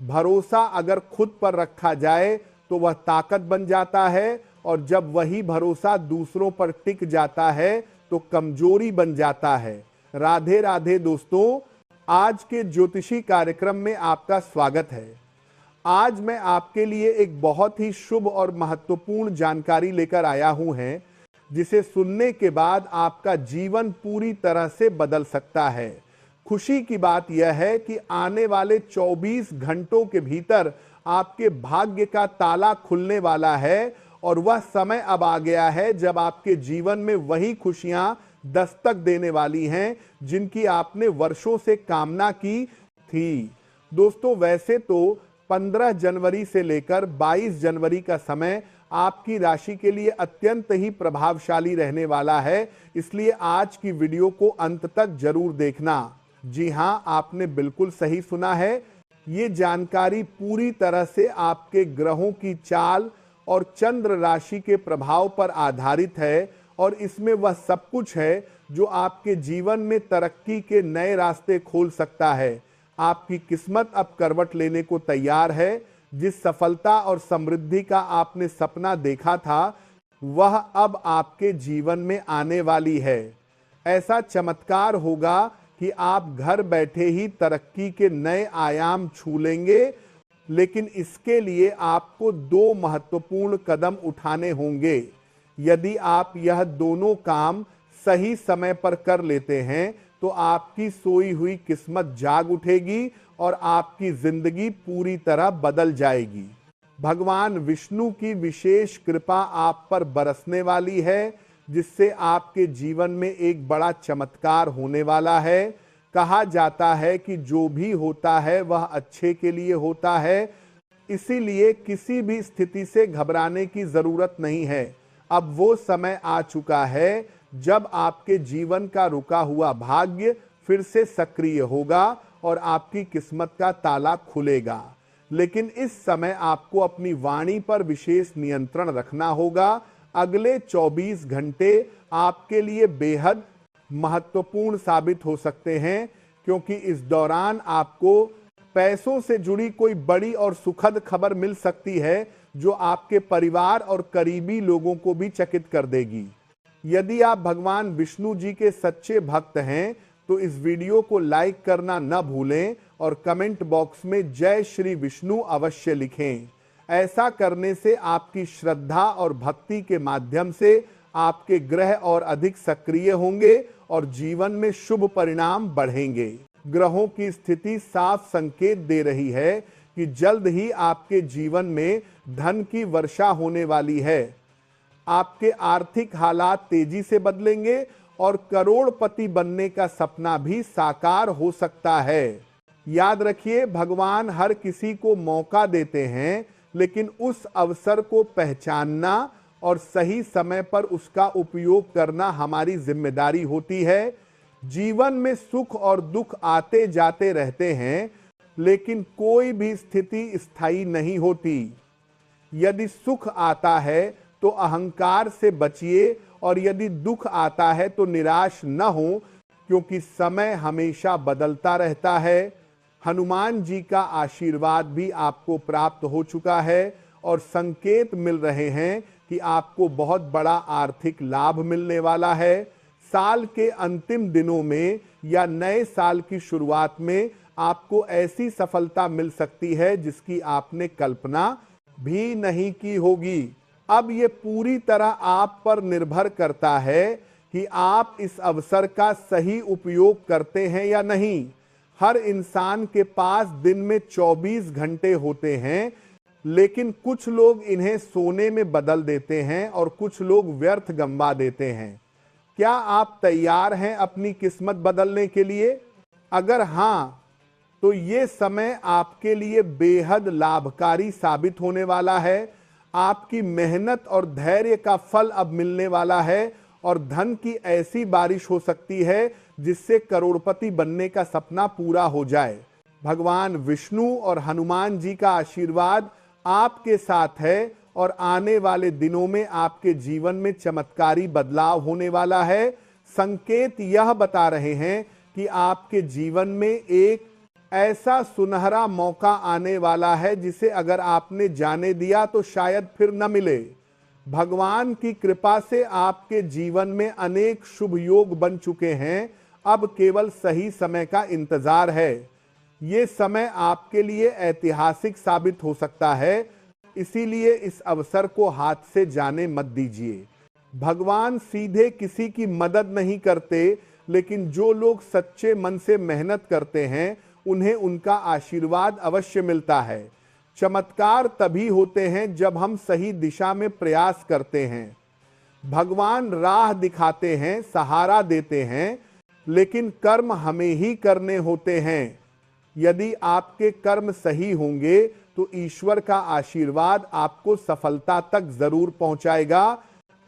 भरोसा अगर खुद पर रखा जाए तो वह ताकत बन जाता है, और जब वही भरोसा दूसरों पर टिक जाता है तो कमजोरी बन जाता है। राधे राधे दोस्तों, आज के ज्योतिषी कार्यक्रम में आपका स्वागत है। आज मैं आपके लिए एक बहुत ही शुभ और महत्वपूर्ण जानकारी लेकर आया हूं है, जिसे सुनने के बाद आपका जीवन पूरी तरह से बदल सकता है। खुशी की बात यह है कि आने वाले 24 घंटों के भीतर आपके भाग्य का ताला खुलने वाला है, और वह समय अब आ गया है जब आपके जीवन में वही खुशियां दस्तक देने वाली हैं जिनकी आपने वर्षों से कामना की थी। दोस्तों, वैसे तो 15 जनवरी से लेकर 22 जनवरी का समय आपकी राशि के लिए अत्यंत ही प्रभावशाली रहने वाला है, इसलिए आज की वीडियो को अंत तक जरूर देखना। जी हां, आपने बिल्कुल सही सुना है। ये जानकारी पूरी तरह से आपके ग्रहों की चाल और चंद्र राशि के प्रभाव पर आधारित है, और इसमें वह सब कुछ है जो आपके जीवन में तरक्की के नए रास्ते खोल सकता है। आपकी किस्मत अब करवट लेने को तैयार है। जिस सफलता और समृद्धि का आपने सपना देखा था, वह अब आपके जीवन में आने वाली है। ऐसा चमत्कार होगा कि आप घर बैठे ही तरक्की के नए आयाम छू लेंगे, लेकिन इसके लिए आपको 2 महत्वपूर्ण कदम उठाने होंगे। यदि आप यह दोनों काम सही समय पर कर लेते हैं तो आपकी सोई हुई किस्मत जाग उठेगी और आपकी जिंदगी पूरी तरह बदल जाएगी। भगवान विष्णु की विशेष कृपा आप पर बरसने वाली है, जिससे आपके जीवन में एक बड़ा चमत्कार होने वाला है। कहा जाता है कि जो भी होता है वह अच्छे के लिए होता है, इसीलिए किसी भी स्थिति से घबराने की जरूरत नहीं है। अब वो समय आ चुका है जब आपके जीवन का रुका हुआ भाग्य फिर से सक्रिय होगा और आपकी किस्मत का ताला खुलेगा। लेकिन इस समय आपको अपनी वाणी पर विशेष नियंत्रण रखना होगा। अगले 24 घंटे आपके लिए बेहद महत्वपूर्ण साबित हो सकते हैं, क्योंकि इस दौरान आपको पैसों से जुड़ी कोई बड़ी और सुखद खबर मिल सकती है जो आपके परिवार और करीबी लोगों को भी चकित कर देगी। यदि आप भगवान विष्णु जी के सच्चे भक्त हैं तो इस वीडियो को लाइक करना न भूलें और कमेंट बॉक्स में जय श्री विष्णु अवश्य लिखें। ऐसा करने से आपकी श्रद्धा और भक्ति के माध्यम से आपके ग्रह और अधिक सक्रिय होंगे और जीवन में शुभ परिणाम बढ़ेंगे। ग्रहों की स्थिति साफ संकेत दे रही है कि जल्द ही आपके जीवन में धन की वर्षा होने वाली है। आपके आर्थिक हालात तेजी से बदलेंगे और करोड़पति बनने का सपना भी साकार हो सकता है। याद रखिए, भगवान हर किसी को मौका देते हैं, लेकिन उस अवसर को पहचानना और सही समय पर उसका उपयोग करना हमारी जिम्मेदारी होती है। जीवन में सुख और दुख आते जाते रहते हैं, लेकिन कोई भी स्थिति स्थायी नहीं होती। यदि सुख आता है तो अहंकार से बचिए, और यदि दुख आता है तो निराश न हो, क्योंकि समय हमेशा बदलता रहता है। हनुमान जी का आशीर्वाद भी आपको प्राप्त हो चुका है और संकेत मिल रहे हैं कि आपको बहुत बड़ा आर्थिक लाभ मिलने वाला है। साल के अंतिम दिनों में या नए साल की शुरुआत में आपको ऐसी सफलता मिल सकती है जिसकी आपने कल्पना भी नहीं की होगी। अब ये पूरी तरह आप पर निर्भर करता है कि आप इस अवसर का सही उपयोग करते हैं या नहीं। हर इंसान के पास दिन में 24 घंटे होते हैं, लेकिन कुछ लोग इन्हें सोने में बदल देते हैं और कुछ लोग व्यर्थ गंवा देते हैं। क्या आप तैयार हैं अपनी किस्मत बदलने के लिए? अगर हां, तो ये समय आपके लिए बेहद लाभकारी साबित होने वाला है। आपकी मेहनत और धैर्य का फल अब मिलने वाला है, और धन की ऐसी बारिश हो सकती है जिससे करोड़पति बनने का सपना पूरा हो जाए। भगवान विष्णु और हनुमान जी का आशीर्वाद आपके साथ है, और आने वाले दिनों में आपके जीवन में चमत्कारी बदलाव होने वाला है। संकेत यह बता रहे हैं कि आपके जीवन में एक ऐसा सुनहरा मौका आने वाला है जिसे अगर आपने जाने दिया तो शायद फिर न मिले। भगवान की कृपा से आपके जीवन में अनेक शुभ योग बन चुके हैं, अब केवल सही समय का इंतजार है। ये समय आपके लिए ऐतिहासिक साबित हो सकता है, इसीलिए इस अवसर को हाथ से जाने मत दीजिए। भगवान सीधे किसी की मदद नहीं करते, लेकिन जो लोग सच्चे मन से मेहनत करते हैं उन्हें उनका आशीर्वाद अवश्य मिलता है। चमत्कार तभी होते हैं जब हम सही दिशा में प्रयास करते हैं। भगवान राह दिखाते हैं, सहारा देते हैं, लेकिन कर्म हमें ही करने होते हैं। यदि आपके कर्म सही होंगे तो ईश्वर का आशीर्वाद आपको सफलता तक जरूर पहुंचाएगा।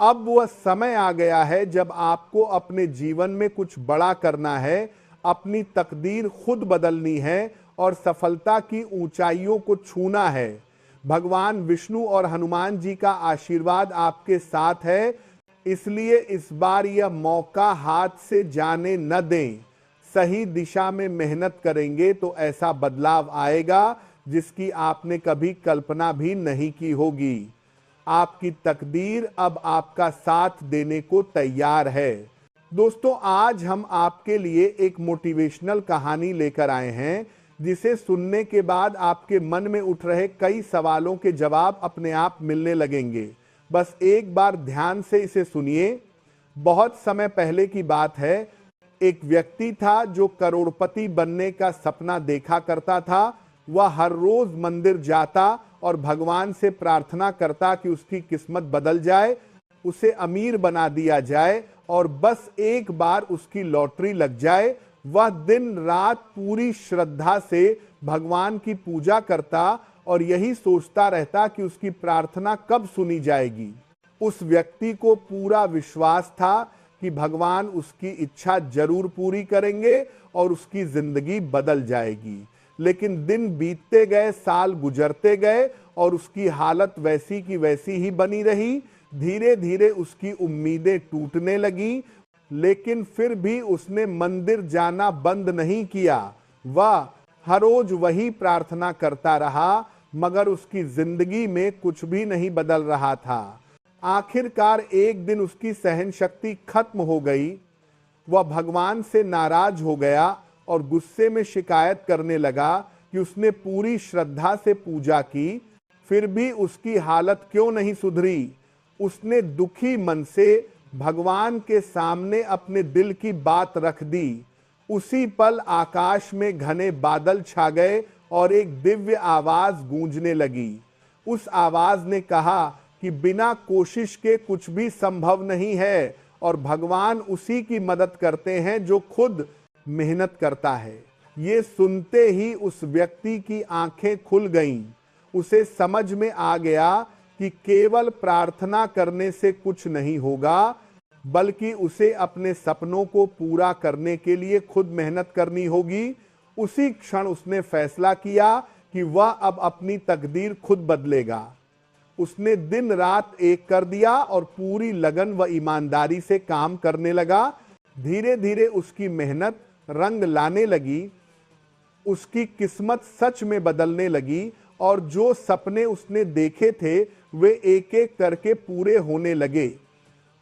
अब वह समय आ गया है जब आपको अपने जीवन में कुछ बड़ा करना है, अपनी तकदीर खुद बदलनी है और सफलता की ऊंचाइयों को छूना है। भगवान विष्णु और हनुमान जी का आशीर्वाद आपके साथ है, इसलिए इस बार यह मौका हाथ से जाने न दें। सही दिशा में मेहनत करेंगे तो ऐसा बदलाव आएगा जिसकी आपने कभी कल्पना भी नहीं की होगी। आपकी तकदीर अब आपका साथ देने को तैयार है। दोस्तों, आज हम आपके लिए एक मोटिवेशनल कहानी लेकर आए हैं, जिसे सुनने के बाद आपके मन में उठ रहे कई सवालों के जवाब अपने आप मिलने लगेंगे। बस एक बार ध्यान से इसे सुनिए। बहुत समय पहले की बात है, एक व्यक्ति था जो करोड़पति बनने का सपना देखा करता था। वह हर रोज मंदिर जाता और भगवान से प्रार्थना करता कि उसकी किस्मत बदल जाए, उसे अमीर बना दिया जाए और बस एक बार उसकी लॉटरी लग जाए। वह दिन रात पूरी श्रद्धा से भगवान की पूजा करता और यही सोचता रहता कि उसकी प्रार्थना कब सुनी जाएगी। उस व्यक्ति को पूरा विश्वास था कि भगवान उसकी इच्छा जरूर पूरी करेंगे और उसकी जिंदगी बदल जाएगी। लेकिन दिन बीतते गए, साल गुजरते गए और उसकी हालत वैसी की वैसी ही बनी रही। धीरे धीरे उसकी उम्मीदें टूटने लगी, लेकिन फिर भी उसने मंदिर जाना बंद नहीं किया। वह हर रोज वही प्रार्थना करता रहा, मगर उसकी जिंदगी में कुछ भी नहीं बदल रहा था। आखिरकार एक दिन उसकी सहन शक्ति खत्म हो गई। वह भगवान से नाराज हो गया और गुस्से में शिकायत करने लगा कि उसने पूरी श्रद्धा से पूजा की, फिर भी उसकी हालत क्यों नहीं सुधरी। उसने दुखी मन से भगवान के सामने अपने दिल की बात रख दी। उसी पल आकाश में घने बादल छा गए और एक दिव्य आवाज गूंजने लगी। उस आवाज ने कहा कि बिना कोशिश के कुछ भी संभव नहीं है और भगवान उसी की मदद करते हैं जो खुद मेहनत करता है। ये सुनते ही उस व्यक्ति की आंखें खुल गईं। उसे समझ में आ गया कि केवल प्रार्थना करने से कुछ नहीं होगा, बल्कि उसे अपने सपनों को पूरा करने के लिए खुद मेहनत करनी होगी। उसी क्षण उसने फैसला किया कि वह अब अपनी तकदीर खुद बदलेगा। उसने दिन रात एक कर दिया और पूरी लगन व ईमानदारी से काम करने लगा। धीरे धीरे उसकी मेहनत रंग लाने लगी, उसकी किस्मत सच में बदलने लगी और जो सपने उसने देखे थे वे एक एक करके पूरे होने लगे।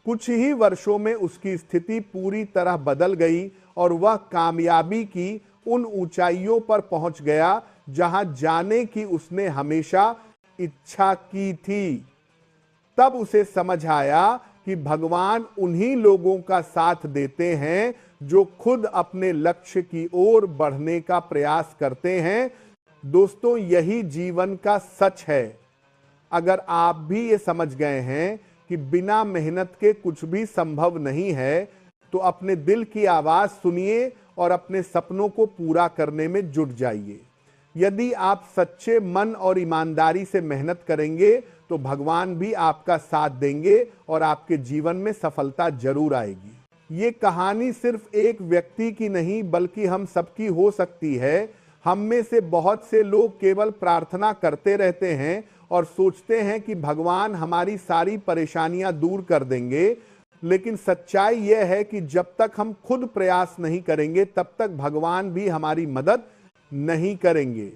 कुछ ही वर्षों में उसकी स्थिति पूरी तरह बदल गई और वह कामयाबी की उन ऊंचाइयों पर पहुंच गया जहां जाने की उसने हमेशा इच्छा की थी। तब उसे समझ आया कि भगवान उन्हीं लोगों का साथ देते हैं जो खुद अपने लक्ष्य की ओर बढ़ने का प्रयास करते हैं। दोस्तों, यही जीवन का सच है। अगर आप भी ये समझ गए हैं कि बिना मेहनत के कुछ भी संभव नहीं है, तो अपने दिल की आवाज सुनिए और अपने सपनों को पूरा करने में जुट जाइए। यदि आप सच्चे मन और ईमानदारी से मेहनत करेंगे तो भगवान भी आपका साथ देंगे और आपके जीवन में सफलता जरूर आएगी। ये कहानी सिर्फ एक व्यक्ति की नहीं बल्कि हम सबकी हो सकती है। हम में से बहुत से लोग केवल प्रार्थना करते रहते हैं और सोचते हैं कि भगवान हमारी सारी परेशानियां दूर कर देंगे, लेकिन सच्चाई यह है कि जब तक हम खुद प्रयास नहीं करेंगे तब तक भगवान भी हमारी मदद नहीं करेंगे।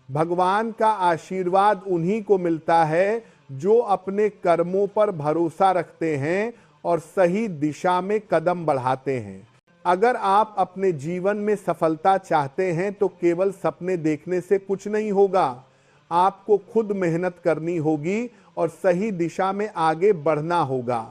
भगवान का आशीर्वाद उन्हीं को मिलता है जो अपने कर्मों पर भरोसा रखते हैं और सही दिशा में कदम बढ़ाते हैं। अगर आप अपने जीवन में सफलता चाहते हैं तो केवल सपने देखने से कुछ नहीं होगा। आपको खुद मेहनत करनी होगी और सही दिशा में आगे बढ़ना होगा।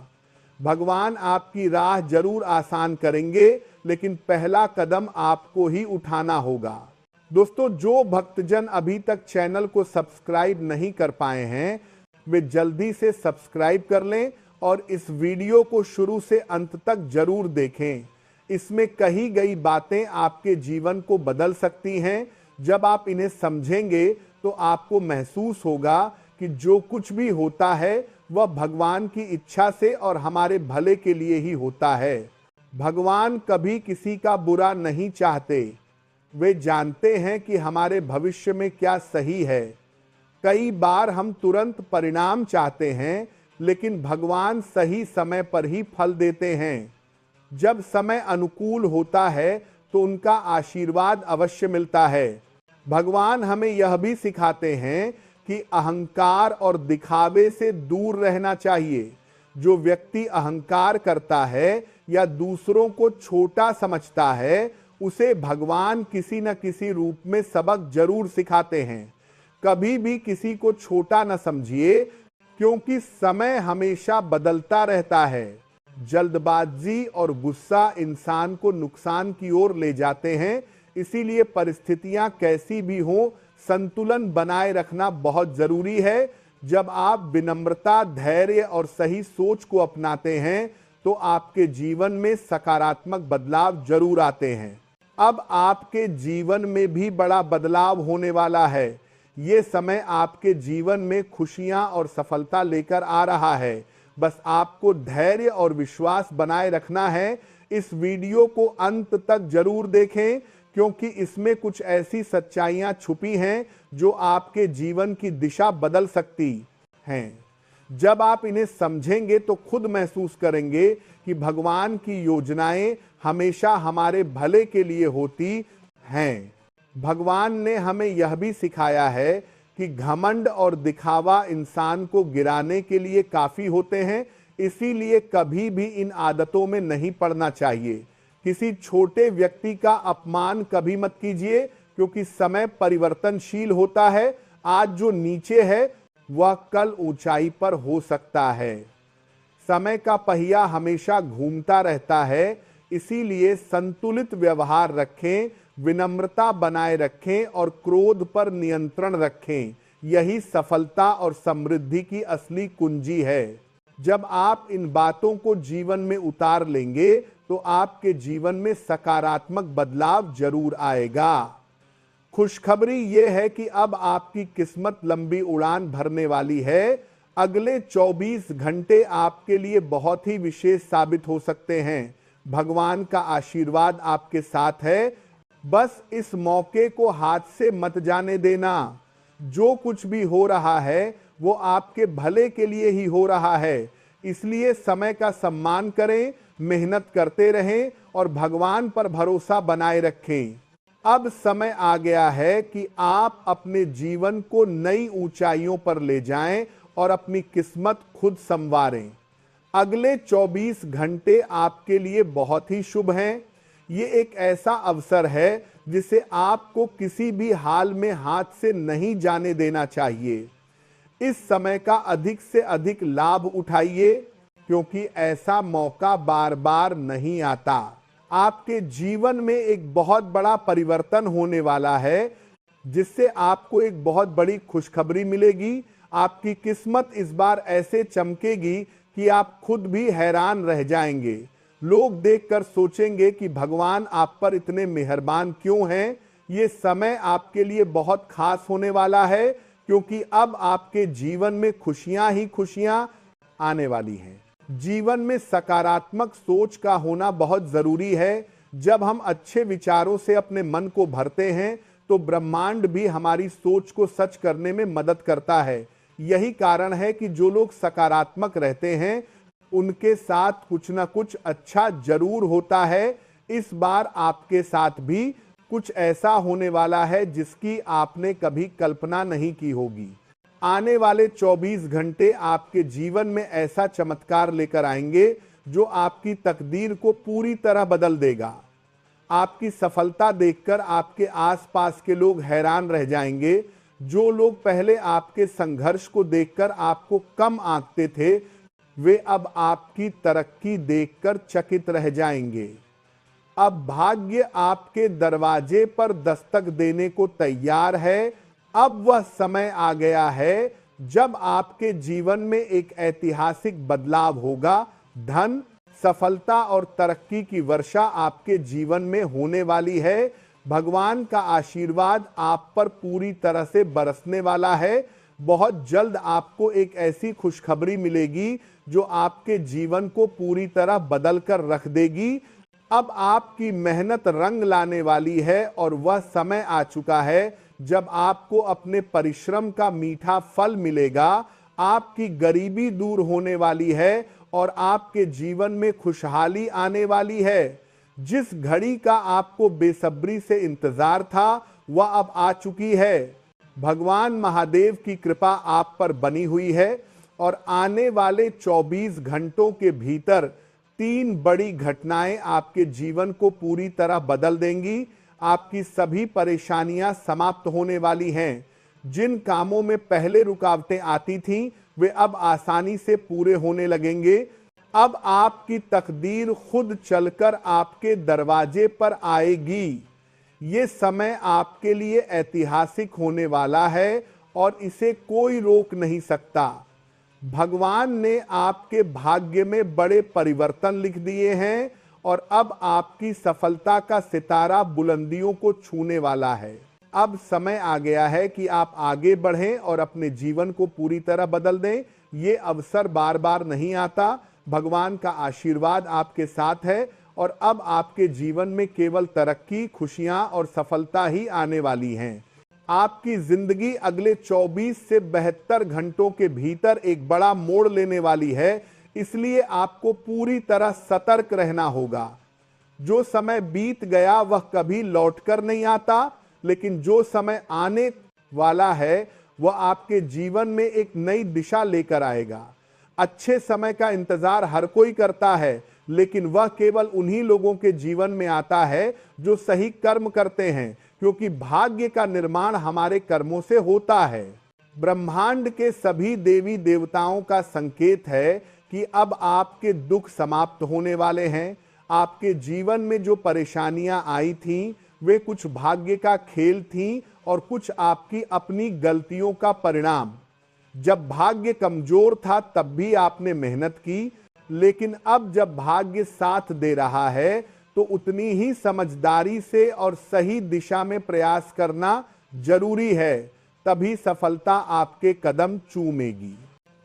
भगवान आपकी राह जरूर आसान करेंगे, लेकिन पहला कदम आपको ही उठाना होगा। दोस्तों, जो भक्तजन अभी तक चैनल को सब्सक्राइब नहीं कर पाए हैं, वे जल्दी से सब्सक्राइब कर लें और इस वीडियो को शुरू से अंत तक जरूर देखें। इसमें कही गई बातें आपके जीवन को बदल सकती हैं। जब आप इन्हें समझेंगे तो आपको महसूस होगा कि जो कुछ भी होता है वह भगवान की इच्छा से और हमारे भले के लिए ही होता है। भगवान कभी किसी का बुरा नहीं चाहते। वे जानते हैं कि हमारे भविष्य में क्या सही है। कई बार हम तुरंत परिणाम चाहते हैं, लेकिन भगवान सही समय पर ही फल देते हैं। जब समय अनुकूल होता है तो उनका आशीर्वाद अवश्य मिलता है। भगवान हमें यह भी सिखाते हैं कि अहंकार और दिखावे से दूर रहना चाहिए। जो व्यक्ति अहंकार करता है या दूसरों को छोटा समझता है, उसे भगवान किसी न किसी रूप में सबक जरूर सिखाते हैं। कभी भी किसी को छोटा न समझिए, क्योंकि समय हमेशा बदलता रहता है। जल्दबाजी और गुस्सा इंसान को नुकसान की ओर ले जाते हैं। इसीलिए परिस्थितियां कैसी भी हों, संतुलन बनाए रखना बहुत जरूरी है। जब आप विनम्रता, धैर्य और सही सोच को अपनाते हैं तो आपके जीवन में सकारात्मक बदलाव जरूर आते हैं। अब आपके जीवन में भी बड़ा बदलाव होने वाला है। ये समय आपके जीवन में खुशियां और सफलता लेकर आ रहा है। बस आपको धैर्य और विश्वास बनाए रखना है। इस वीडियो को अंत तक जरूर देखें, क्योंकि इसमें कुछ ऐसी सच्चाइयां छुपी हैं जो आपके जीवन की दिशा बदल सकती हैं। जब आप इन्हें समझेंगे तो खुद महसूस करेंगे कि भगवान की योजनाएं हमेशा हमारे भले के लिए होती हैं। भगवान ने हमें यह भी सिखाया है कि घमंड और दिखावा इंसान को गिराने के लिए काफी होते हैं। इसीलिए कभी भी इन आदतों में नहीं पड़ना चाहिए। किसी छोटे व्यक्ति का अपमान कभी मत कीजिए, क्योंकि समय परिवर्तनशील होता है। आज जो नीचे है वह कल ऊंचाई पर हो सकता है। समय का पहिया हमेशा घूमता रहता है। इसीलिए संतुलित व्यवहार रखें, विनम्रता बनाए रखें और क्रोध पर नियंत्रण रखें। यही सफलता और समृद्धि की असली कुंजी है। जब आप इन बातों को जीवन में उतार लेंगे तो आपके जीवन में सकारात्मक बदलाव जरूर आएगा। खुशखबरी यह है कि अब आपकी किस्मत लंबी उड़ान भरने वाली है। अगले 24 घंटे आपके लिए बहुत ही विशेष साबित हो सकते हैं। भगवान का आशीर्वाद आपके साथ है। बस इस मौके को हाथ से मत जाने देना। जो कुछ भी हो रहा है वो आपके भले के लिए ही हो रहा है। इसलिए समय का सम्मान करें, मेहनत करते रहें और भगवान पर भरोसा बनाए रखें। अब समय आ गया है कि आप अपने जीवन को नई ऊंचाइयों पर ले जाएं और अपनी किस्मत खुद संवारें। अगले 24 घंटे आपके लिए बहुत ही शुभ हैं। ये एक ऐसा अवसर है जिसे आपको किसी भी हाल में हाथ से नहीं जाने देना चाहिए। इस समय का अधिक से अधिक लाभ उठाइए, क्योंकि ऐसा मौका बार बार नहीं आता। आपके जीवन में एक बहुत बड़ा परिवर्तन होने वाला है, जिससे आपको एक बहुत बड़ी खुशखबरी मिलेगी। आपकी किस्मत इस बार ऐसे चमकेगी कि आप खुद भी हैरान रह जाएंगे। लोग देखकर सोचेंगे कि भगवान आप पर इतने मेहरबान क्यों हैं। ये समय आपके लिए बहुत खास होने वाला है, क्योंकि अब आपके जीवन में खुशियां ही खुशियां आने वाली हैं। जीवन में सकारात्मक सोच का होना बहुत जरूरी है। जब हम अच्छे विचारों से अपने मन को भरते हैं तो ब्रह्मांड भी हमारी सोच को सच करने में मदद करता है। यही कारण है कि जो लोग सकारात्मक रहते हैं उनके साथ कुछ ना कुछ अच्छा जरूर होता है। इस बार आपके साथ भी कुछ ऐसा होने वाला है जिसकी आपने कभी कल्पना नहीं की होगी। आने वाले 24 घंटे आपके जीवन में ऐसा चमत्कार लेकर आएंगे जो आपकी तकदीर को पूरी तरह बदल देगा। आपकी सफलता देखकर आपके आसपास के लोग हैरान रह जाएंगे। जो लोग पहले आपके संघर्ष को देखकर आपको कम आंकते थे, वे अब आपकी तरक्की देखकर चकित रह जाएंगे। अब भाग्य आपके दरवाजे पर दस्तक देने को तैयार है। अब वह समय आ गया है जब आपके जीवन में एक ऐतिहासिक बदलाव होगा। धन, सफलता और तरक्की की वर्षा आपके जीवन में होने वाली है। भगवान का आशीर्वाद आप पर पूरी तरह से बरसने वाला है। बहुत जल्द आपको एक ऐसी खुशखबरी मिलेगी जो आपके जीवन को पूरी तरह बदल कर रख देगी। अब आपकी मेहनत रंग लाने वाली है और वह समय आ चुका है जब आपको अपने परिश्रम का मीठा फल मिलेगा। आपकी गरीबी दूर होने वाली है और आपके जीवन में खुशहाली आने वाली है। जिस घड़ी का आपको बेसब्री से इंतजार था, वह अब आ चुकी है। भगवान महादेव की कृपा आप पर बनी हुई है और आने वाले 24 घंटों के भीतर 3 बड़ी घटनाएं आपके जीवन को पूरी तरह बदल देंगी। आपकी सभी परेशानियां समाप्त होने वाली हैं। जिन कामों में पहले रुकावटें आती थीं, वे अब आसानी से पूरे होने लगेंगे। अब आपकी तकदीर खुद चलकर आपके दरवाजे पर आएगी। ये समय आपके लिए ऐतिहासिक होने वाला है और इसे कोई रोक नहीं सकता। भगवान ने आपके भाग्य में बड़े परिवर्तन लिख दिए हैं और अब आपकी सफलता का सितारा बुलंदियों को छूने वाला है। अब समय आ गया है कि आप आगे बढ़ें और अपने जीवन को पूरी तरह बदल दें। ये अवसर बार बार नहीं आता। भगवान का आशीर्वाद आपके साथ है और अब आपके जीवन में केवल तरक्की, खुशियां और सफलता ही आने वाली हैं। आपकी जिंदगी अगले 24 से 72 घंटों के भीतर एक बड़ा मोड़ लेने वाली है, इसलिए आपको पूरी तरह सतर्क रहना होगा। जो समय बीत गया वह कभी लौटकर नहीं आता, लेकिन जो समय आने वाला है वह आपके जीवन में एक नई दिशा लेकर आएगा। अच्छे समय का इंतजार हर कोई करता है, लेकिन वह केवल उन्हीं लोगों के जीवन में आता है जो सही कर्म करते हैं, क्योंकि भाग्य का निर्माण हमारे कर्मों से होता है। ब्रह्मांड के सभी देवी देवताओं का संकेत है कि अब आपके दुख समाप्त होने वाले हैं। आपके जीवन में जो परेशानियां आई थीं, वे कुछ भाग्य का खेल थीं और कुछ आपकी अपनी गलतियों का परिणाम। जब भाग्य कमजोर था तब भी आपने मेहनत की, लेकिन अब जब भाग्य साथ दे रहा है तो उतनी ही समझदारी से और सही दिशा में प्रयास करना जरूरी है, तभी सफलता आपके कदम चूमेगी।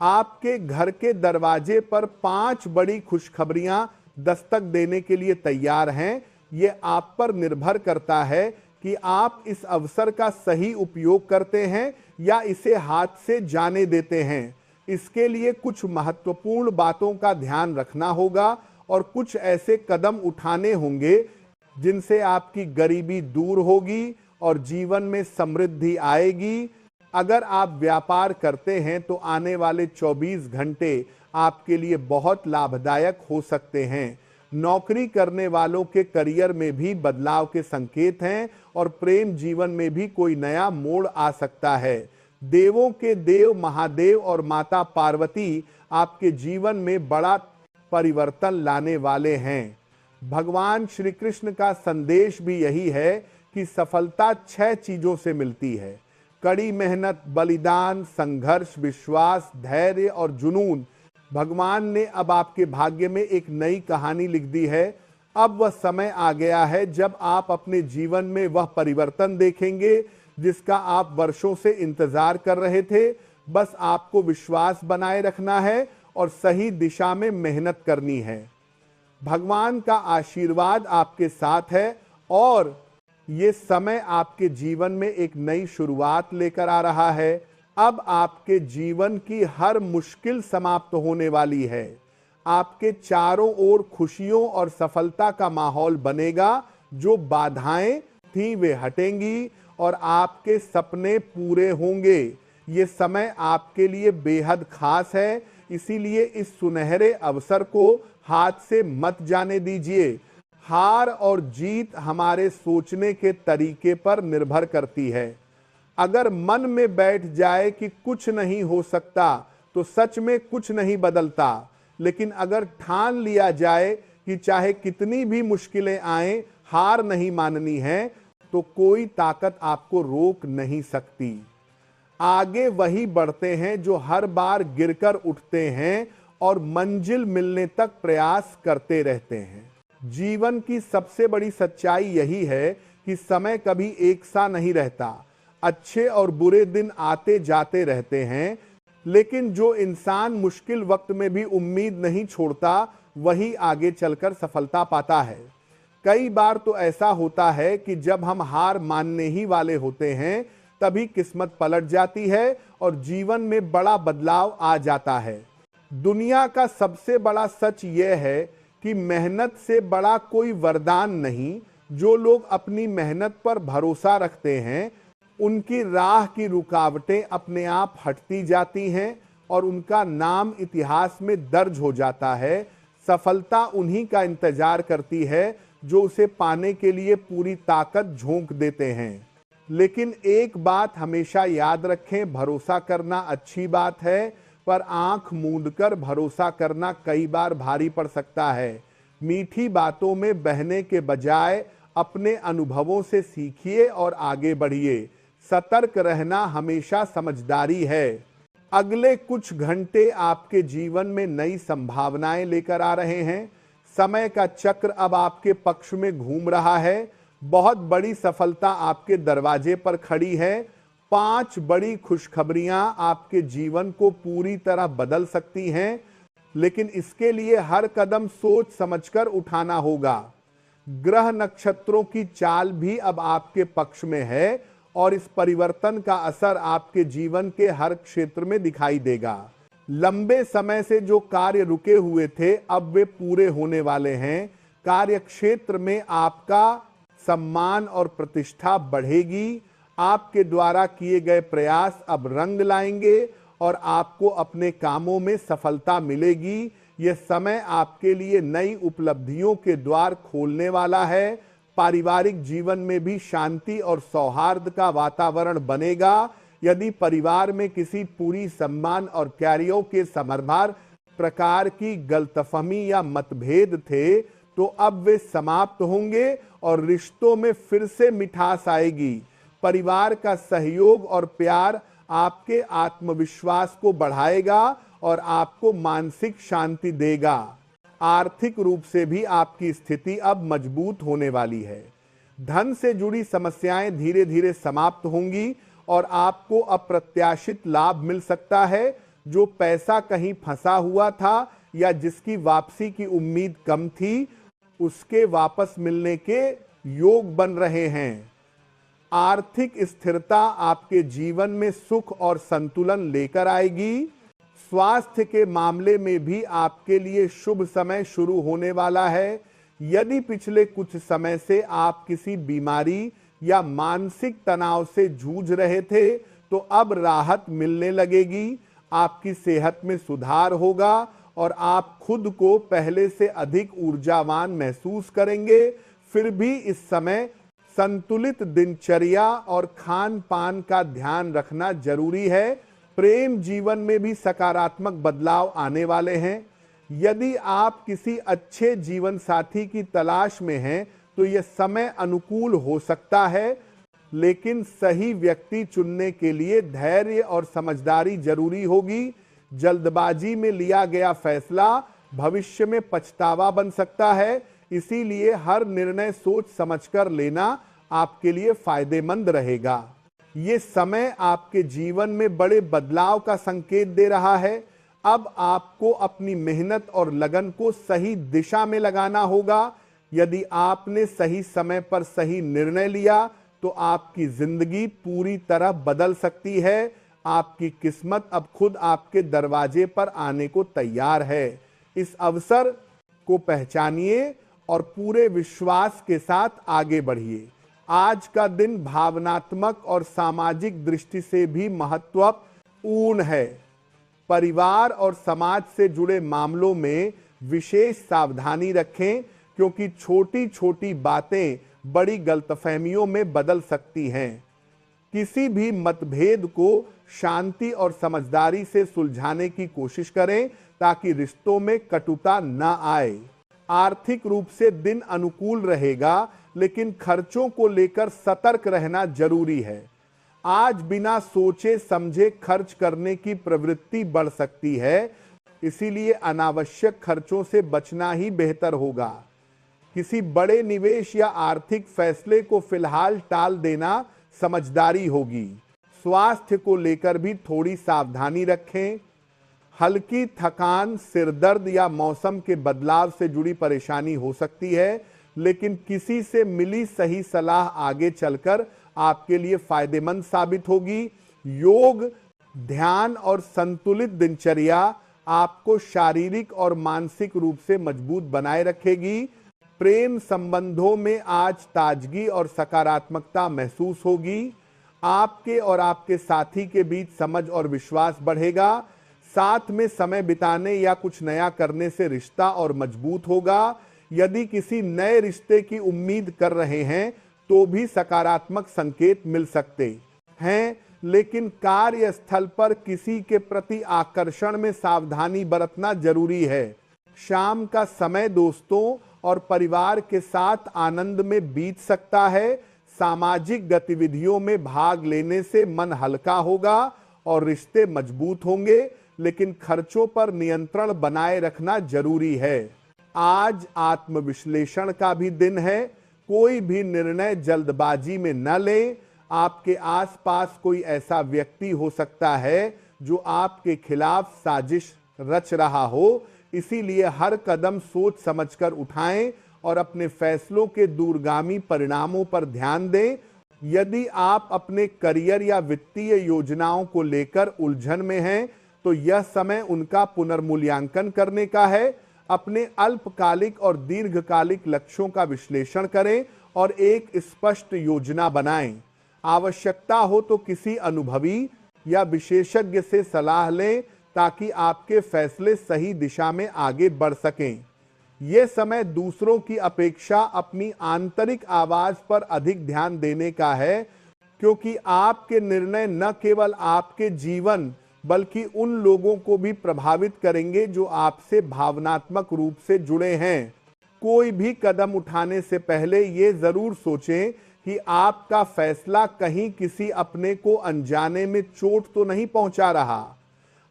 आपके घर के दरवाजे पर 5 बड़ी खुशखबरियां दस्तक देने के लिए तैयार हैं। ये आप पर निर्भर करता है कि आप इस अवसर का सही उपयोग करते हैं या इसे हाथ से जाने देते हैं। इसके लिए कुछ महत्वपूर्ण बातों का ध्यान रखना होगा और कुछ ऐसे कदम उठाने होंगे जिनसे आपकी गरीबी दूर होगी और जीवन में समृद्धि आएगी। अगर आप व्यापार करते हैं तो आने वाले 24 घंटे आपके लिए बहुत लाभदायक हो सकते हैं। नौकरी करने वालों के करियर में भी बदलाव के संकेत हैं और प्रेम जीवन में भी कोई नया मोड़ आ सकता है। देवों के देव महादेव और माता पार्वती आपके जीवन में बड़ा परिवर्तन लाने वाले हैं। भगवान श्री कृष्ण का संदेश भी यही है कि सफलता 6 चीजों से मिलती है: कड़ी मेहनत, बलिदान, संघर्ष, विश्वास, धैर्य और जुनून। भगवान ने अब आपके भाग्य में एक नई कहानी लिख दी है। अब वह समय आ गया है जब आप अपने जीवन में वह परिवर्तन देखेंगे जिसका आप वर्षों से इंतजार कर रहे थे। बस आपको विश्वास बनाए रखना है और सही दिशा में मेहनत करनी है। भगवान का आशीर्वाद आपके साथ है और ये समय आपके जीवन में एक नई शुरुआत लेकर आ रहा है। अब आपके जीवन की हर मुश्किल समाप्त होने वाली है। आपके चारों ओर खुशियों और सफलता का माहौल बनेगा। जो बाधाएं थीं वे हटेंगी और आपके सपने पूरे होंगे। ये समय आपके लिए बेहद खास है, इसीलिए इस सुनहरे अवसर को हाथ से मत जाने दीजिए। हार और जीत हमारे सोचने के तरीके पर निर्भर करती है। अगर मन में बैठ जाए कि कुछ नहीं हो सकता तो सच में कुछ नहीं बदलता, लेकिन अगर ठान लिया जाए कि चाहे कितनी भी मुश्किलें आएं, हार नहीं माननी है, तो कोई ताकत आपको रोक नहीं सकती। आगे वही बढ़ते हैं जो हर बार गिरकर उठते हैं और मंजिल मिलने तक प्रयास करते रहते हैं। जीवन की सबसे बड़ी सच्चाई यही है कि समय कभी एक सा नहीं रहता। अच्छे और बुरे दिन आते जाते रहते हैं, लेकिन जो इंसान मुश्किल वक्त में भी उम्मीद नहीं छोड़ता, वही आगे चलकर सफलता पाता है। कई बार तो ऐसा होता है कि जब हम हार मानने ही वाले होते हैं, तभी किस्मत पलट जाती है और जीवन में बड़ा बदलाव आ जाता है। दुनिया का सबसे बड़ा सच यह है कि मेहनत से बड़ा कोई वरदान नहीं। जो लोग अपनी मेहनत पर भरोसा रखते हैं, उनकी राह की रुकावटें अपने आप हटती जाती हैं और उनका नाम इतिहास में दर्ज हो जाता है। सफलता उन्हीं का इंतजार करती है जो उसे पाने के लिए पूरी ताकत झोंक देते हैं। लेकिन एक बात हमेशा याद रखें, भरोसा करना अच्छी बात है, पर आंख मूंदकर भरोसा करना कई बार भारी पड़ सकता है। मीठी बातों में बहने के बजाय अपने अनुभवों से सीखिए और आगे बढ़िए। सतर्क रहना हमेशा समझदारी है। अगले कुछ घंटे आपके जीवन में नई संभावनाएं लेकर आ रहे हैं। समय का चक्र अब आपके पक्ष में घूम रहा है। बहुत बड़ी सफलता आपके दरवाजे पर खड़ी है। 5 बड़ी खुशखबरियां आपके जीवन को पूरी तरह बदल सकती हैं, लेकिन इसके लिए हर कदम सोच समझकर उठाना होगा। ग्रह नक्षत्रों की चाल भी अब आपके पक्ष में है और इस परिवर्तन का असर आपके जीवन के हर क्षेत्र में दिखाई देगा। लंबे समय से जो कार्य रुके हुए थे, अब वे पूरे होने वाले हैं। कार्य क्षेत्र में आपका सम्मान और प्रतिष्ठा बढ़ेगी। आपके द्वारा किए गए प्रयास अब रंग लाएंगे और आपको अपने कामों में सफलता मिलेगी। यह समय आपके लिए नई उपलब्धियों के द्वार खोलने वाला है। पारिवारिक जीवन में भी शांति और सौहार्द का वातावरण बनेगा। यदि परिवार में किसी पूरी सम्मान और कार्यों के समर्भार प्रकार की गलतफहमी या मतभेद थे, तो अब वे समाप्त होंगे और रिश्तों में फिर से मिठास आएगी। परिवार का सहयोग और प्यार आपके आत्मविश्वास को बढ़ाएगा और आपको मानसिक शांति देगा। आर्थिक रूप से भी आपकी स्थिति अब मजबूत होने वाली है। धन से जुड़ी समस्याएं धीरे धीरे समाप्त होंगी और आपको अप्रत्याशित लाभ मिल सकता है। जो पैसा कहीं फंसा हुआ था या जिसकी वापसी की उम्मीद कम थी, उसके वापस मिलने के योग बन रहे हैं। आर्थिक स्थिरता आपके जीवन में सुख और संतुलन लेकर आएगी। स्वास्थ्य के मामले में भी आपके लिए शुभ समय शुरू होने वाला है। यदि पिछले कुछ समय से आप किसी बीमारी या मानसिक तनाव से जूझ रहे थे, तो अब राहत मिलने लगेगी। आपकी सेहत में सुधार होगा और आप खुद को पहले से अधिक ऊर्जावान महसूस करेंगे। फिर भी इस समय संतुलित दिनचर्या और खान पान का ध्यान रखना जरूरी है। प्रेम जीवन में भी सकारात्मक बदलाव आने वाले हैं। यदि आप किसी अच्छे जीवन साथी की तलाश में हैं, तो यह समय अनुकूल हो सकता है, लेकिन सही व्यक्ति चुनने के लिए धैर्य और समझदारी जरूरी होगी। जल्दबाजी में लिया गया फैसला भविष्य में पछतावा बन सकता है, इसीलिए हर निर्णय सोच समझकर लेना आपके लिए फायदेमंद रहेगा। ये समय आपके जीवन में बड़े बदलाव का संकेत दे रहा है। अब आपको अपनी मेहनत और लगन को सही दिशा में लगाना होगा। यदि आपने सही समय पर सही निर्णय लिया, तो आपकी जिंदगी पूरी तरह बदल सकती है। आपकी किस्मत अब खुद आपके दरवाजे पर आने को तैयार है। इस अवसर को पहचानिए और पूरे विश्वास के साथ आगे बढ़िए। आज का दिन भावनात्मक और सामाजिक दृष्टि से भी महत्वपूर्ण है। परिवार और समाज से जुड़े मामलों में विशेष सावधानी रखें, क्योंकि छोटी छोटी बातें बड़ी गलतफहमियों में बदल सकती हैं। किसी भी मतभेद को शांति और समझदारी से सुलझाने की कोशिश करें, ताकि रिश्तों में कटुता न आए। आर्थिक रूप से दिन अनुकूल रहेगा, लेकिन खर्चों को लेकर सतर्क रहना जरूरी है। आज बिना सोचे समझे खर्च करने की प्रवृत्ति बढ़ सकती है, इसीलिए अनावश्यक खर्चों से बचना ही बेहतर होगा। किसी बड़े निवेश या आर्थिक फैसले को फिलहाल टाल देना समझदारी होगी। स्वास्थ्य को लेकर भी थोड़ी सावधानी रखें। हल्की थकान, सिरदर्द या मौसम के बदलाव से जुड़ी परेशानी हो सकती है, लेकिन किसी से मिली सही सलाह आगे चलकर आपके लिए फायदेमंद साबित होगी। योग, ध्यान और संतुलित दिनचर्या आपको शारीरिक और मानसिक रूप से मजबूत बनाए रखेगी। प्रेम संबंधों में आज ताजगी और सकारात्मकता महसूस होगी। आपके और आपके साथी के बीच समझ और विश्वास बढ़ेगा। साथ में समय बिताने या कुछ नया करने से रिश्ता और मजबूत होगा। यदि किसी नए रिश्ते की उम्मीद कर रहे हैं तो भी सकारात्मक संकेत मिल सकते हैं, लेकिन कार्यस्थल पर किसी के प्रति आकर्षण में सावधानी बरतना जरूरी है। शाम का समय दोस्तों और परिवार के साथ आनंद में बीत सकता है। सामाजिक गतिविधियों में भाग लेने से मन हल्का होगा और रिश्ते मजबूत होंगे, लेकिन खर्चों पर नियंत्रण बनाए रखना जरूरी है। आज आत्मविश्लेषण का भी दिन है। कोई भी निर्णय जल्दबाजी में न लें। आपके आसपास कोई ऐसा व्यक्ति हो सकता है जो आपके खिलाफ साजिश रच रहा हो, इसीलिए हर कदम सोच समझकर उठाएं और अपने फैसलों के दूरगामी परिणामों पर ध्यान दें। यदि आप अपने करियर या वित्तीय योजनाओं को लेकर उलझन में हैं, तो यह समय उनका पुनर्मूल्यांकन करने का है। अपने अल्पकालिक और दीर्घकालिक लक्ष्यों का विश्लेषण करें और एक स्पष्ट योजना बनाएं। आवश्यकता हो तो किसी अनुभवी या विशेषज्ञ से सलाह लें, ताकि आपके फैसले सही दिशा में आगे बढ़ सकें। यह समय दूसरों की अपेक्षा अपनी आंतरिक आवाज पर अधिक ध्यान देने का है, क्योंकि आपके निर्णय न केवल आपके जीवन बल्कि उन लोगों को भी प्रभावित करेंगे जो आपसे भावनात्मक रूप से जुड़े हैं। कोई भी कदम उठाने से पहले ये जरूर सोचें कि आपका फैसला कहीं किसी अपने को अनजाने में चोट तो नहीं पहुंचा रहा।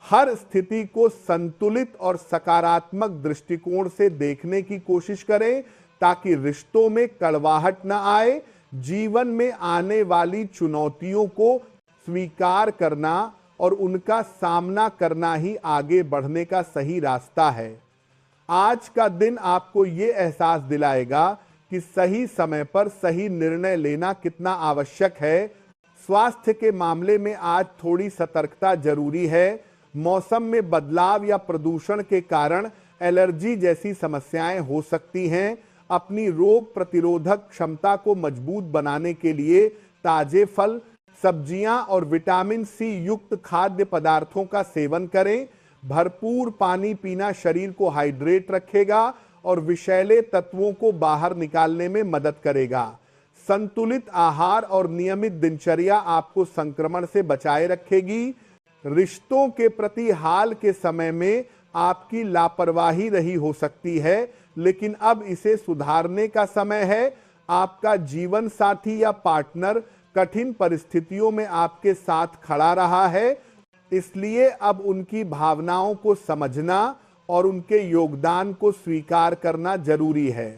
हर स्थिति को संतुलित और सकारात्मक दृष्टिकोण से देखने की कोशिश करें, ताकि रिश्तों में कड़वाहट न आए। जीवन में आने वाली चुनौतियों को स्वीकार करना और उनका सामना करना ही आगे बढ़ने का सही रास्ता है। आज का दिन आपको ये एहसास दिलाएगा कि सही समय पर सही निर्णय लेना कितना आवश्यक है। स्वास्थ्य के मामले में आज थोड़ी सतर्कता जरूरी है। मौसम में बदलाव या प्रदूषण के कारण एलर्जी जैसी समस्याएं हो सकती हैं। अपनी रोग प्रतिरोधक क्षमता को मजबूत बनाने के लिए ताजे फल, सब्जियां और विटामिन सी युक्त खाद्य पदार्थों का सेवन करें। भरपूर पानी पीना शरीर को हाइड्रेट रखेगा और विषैले तत्वों को बाहर निकालने में मदद करेगा। संतुलित आहार और नियमित दिनचर्या आपको संक्रमण से बचाए रखेगी। रिश्तों के प्रति हाल के समय में आपकी लापरवाही रही हो सकती है, लेकिन अब इसे सुधारने का समय है। आपका जीवन साथी या पार्टनर कठिन परिस्थितियों में आपके साथ खड़ा रहा है, इसलिए अब उनकी भावनाओं को समझना और उनके योगदान को स्वीकार करना जरूरी है।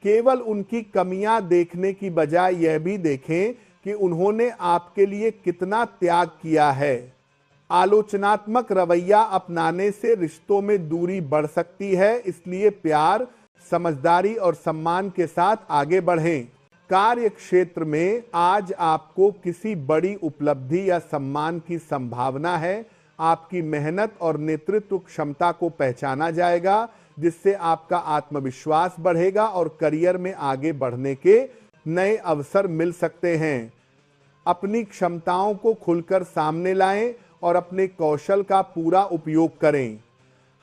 केवल उनकी कमियां देखने की बजाय यह भी देखें कि उन्होंने आपके लिए कितना त्याग किया है। आलोचनात्मक रवैया अपनाने से रिश्तों में दूरी बढ़ सकती है, इसलिए प्यार, समझदारी और सम्मान के साथ आगे बढ़ें। कार्य क्षेत्र में आज आपको किसी बड़ी उपलब्धि या सम्मान की संभावना है। आपकी मेहनत और नेतृत्व क्षमता को पहचाना जाएगा, जिससे आपका आत्मविश्वास बढ़ेगा और करियर में आगे बढ़ने के नए अवसर मिल सकते हैं। अपनी क्षमताओं को खुलकर सामने लाएं और अपने कौशल का पूरा उपयोग करें।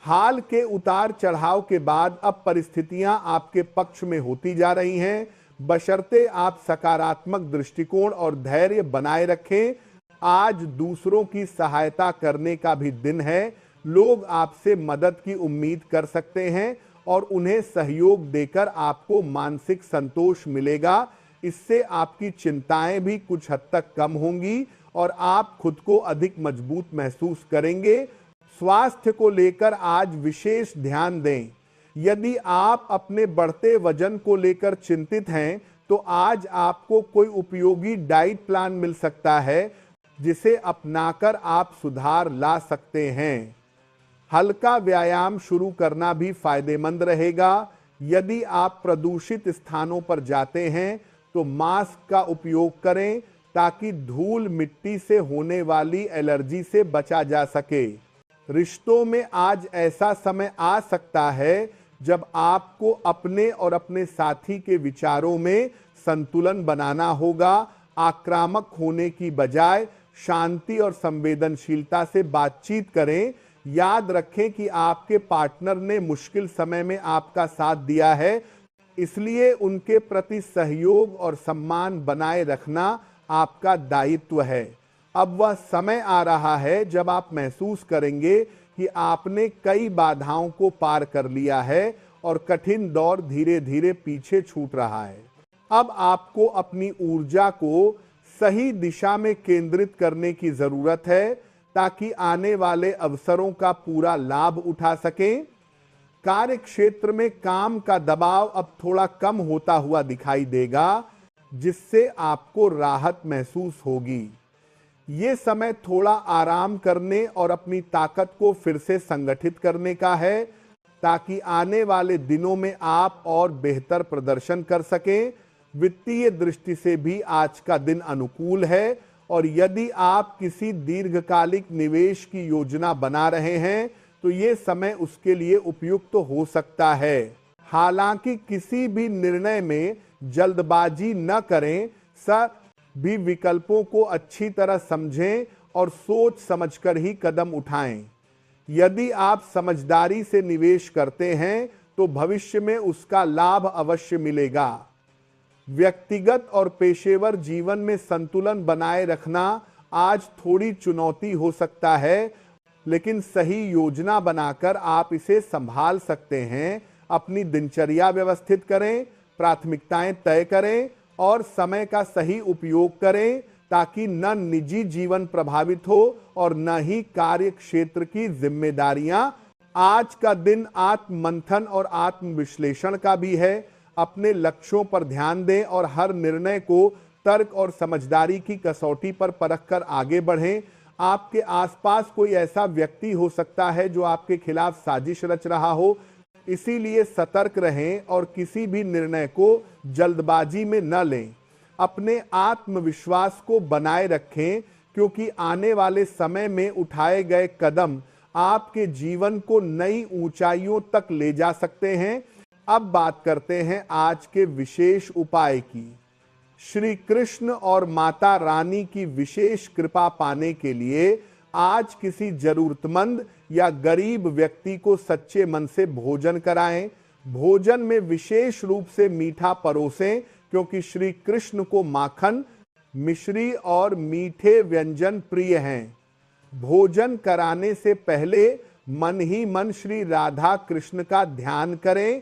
हाल के उतार चढ़ाव के बाद अब परिस्थितियां आपके पक्ष में होती जा रही हैं, बशर्ते आप सकारात्मक दृष्टिकोण और धैर्य बनाए रखें। आज दूसरों की सहायता करने का भी दिन है। लोग आपसे मदद की उम्मीद कर सकते हैं और उन्हें सहयोग देकर आपको मानसिक संतोष मिलेगा। इससे आपकी चिंताएं भी कुछ हद तक कम होंगी और आप खुद को अधिक मजबूत महसूस करेंगे। स्वास्थ्य को लेकर आज विशेष ध्यान दें। यदि आप अपने बढ़ते वजन को लेकर चिंतित हैं तो आज आपको कोई उपयोगी डाइट प्लान मिल सकता है जिसे अपनाकर आप सुधार ला सकते हैं। हल्का व्यायाम शुरू करना भी फायदेमंद रहेगा। यदि आप प्रदूषित स्थानों पर जाते हैं तो मास्क का उपयोग करें ताकि धूल मिट्टी से होने वाली एलर्जी से बचा जा सके। रिश्तों में आज ऐसा समय आ सकता है जब आपको अपने और अपने साथी के विचारों में संतुलन बनाना होगा। आक्रामक होने की बजाय शांति और संवेदनशीलता से बातचीत करें। याद रखें कि आपके पार्टनर ने मुश्किल समय में आपका साथ दिया है, इसलिए उनके प्रति सहयोग और सम्मान बनाए रखना आपका दायित्व है। अब वह समय आ रहा है जब आप महसूस करेंगे कि आपने कई बाधाओं को पार कर लिया है और कठिन दौर धीरे धीरे पीछे छूट रहा है। अब आपको अपनी ऊर्जा को सही दिशा में केंद्रित करने की जरूरत है ताकि आने वाले अवसरों का पूरा लाभ उठा सकें। कार्य क्षेत्र में काम का दबाव अब थोड़ा कम होता हुआ दिखाई देगा, जिससे आपको राहत महसूस होगी। ये समय थोड़ा आराम करने और अपनी ताकत को फिर से संगठित करने का है ताकि आने वाले दिनों में आप और बेहतर प्रदर्शन कर सकें। वित्तीय दृष्टि से भी आज का दिन अनुकूल है और यदि आप किसी दीर्घकालिक निवेश की योजना बना रहे हैं तो ये समय उसके लिए उपयुक्त हो सकता है। हालांकि किसी भी निर्णय में जल्दबाजी न करें, सभी विकल्पों को अच्छी तरह समझें और सोच समझकर ही कदम उठाएं। यदि आप समझदारी से निवेश करते हैं तो भविष्य में उसका लाभ अवश्य मिलेगा। व्यक्तिगत और पेशेवर जीवन में संतुलन बनाए रखना आज थोड़ी चुनौती हो सकता है, लेकिन सही योजना बनाकर आप इसे संभाल सकते हैं। अपनी दिनचर्या व्यवस्थित करें, प्राथमिकताएं तय करें और समय का सही उपयोग करें ताकि न निजी जीवन प्रभावित हो और न ही कार्य क्षेत्र की जिम्मेदारियां। आज का दिन आत्म मंथन और आत्मविश्लेषण का भी है। अपने लक्ष्यों पर ध्यान दें और हर निर्णय को तर्क और समझदारी की कसौटी पर परखकर आगे बढ़ें। आपके आसपास कोई ऐसा व्यक्ति हो सकता है जो आपके खिलाफ साजिश रच रहा हो, इसीलिए सतर्क रहें और किसी भी निर्णय को जल्दबाजी में न लें। अपने आत्मविश्वास को बनाए रखें क्योंकि आने वाले समय में उठाए गए कदम आपके जीवन को नई ऊंचाइयों तक ले जा सकते हैं। अब बात करते हैं आज के विशेष उपाय की। श्री कृष्ण और माता रानी की विशेष कृपा पाने के लिए आज किसी जरूरतमंद या गरीब व्यक्ति को सच्चे मन से भोजन कराएं। भोजन में विशेष रूप से मीठा परोसें क्योंकि श्री कृष्ण को माखन, मिश्री और मीठे व्यंजन प्रिय हैं। भोजन कराने से पहले मन ही मन श्री राधा कृष्ण का ध्यान करें।